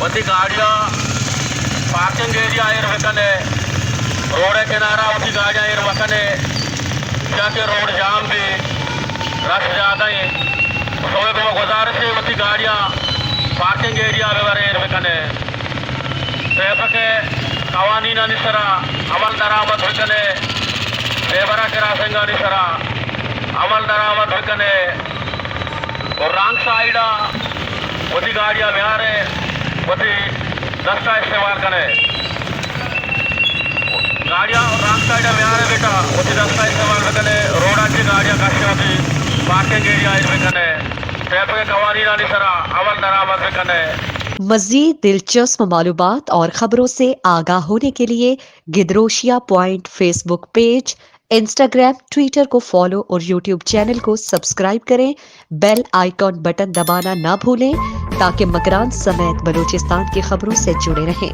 वती गाड़ियाँ parking area इरवकने road किनारा वती गाड़ियाँ इरवकने जाके रोड जाम भी रश ज़्यादा ही तो गुजारिश है वती गाड़ियाँ पार्किंग एरिया व्यवहार इरवकने ट्रैफिक कवानीन अनुसरा अमल दरामद हुकने लेबरा क्रॉसिंग अनुसरा अमल दरामद हुकने और रंग साइड वती गाड़ियाँ बिहारे वती दस्ता इस्तेमाल करें गाड़ियाँ रंग साइड बिहारे बेटा वती दस्ता इस्तेमाल करें रोड की गाड़ियाँ काशी वती पार्किंग एरिया इसमें करें ट्रैफिक कवानीन अनुसरा अमल दरामद करें। मज़ीद दिलचस्प मालूमात और ख़बरों से आगाह होने के लिए Gedrosia point Facebook page, Instagram, Twitter को फॉलो और यूट्यूब चैनल को सब्सक्राइब करें। बेल आइकॉन बटन दबाना ना भूलें ताकि मकरान समेत बलूचिस्तान की खबरों से जुड़े रहें।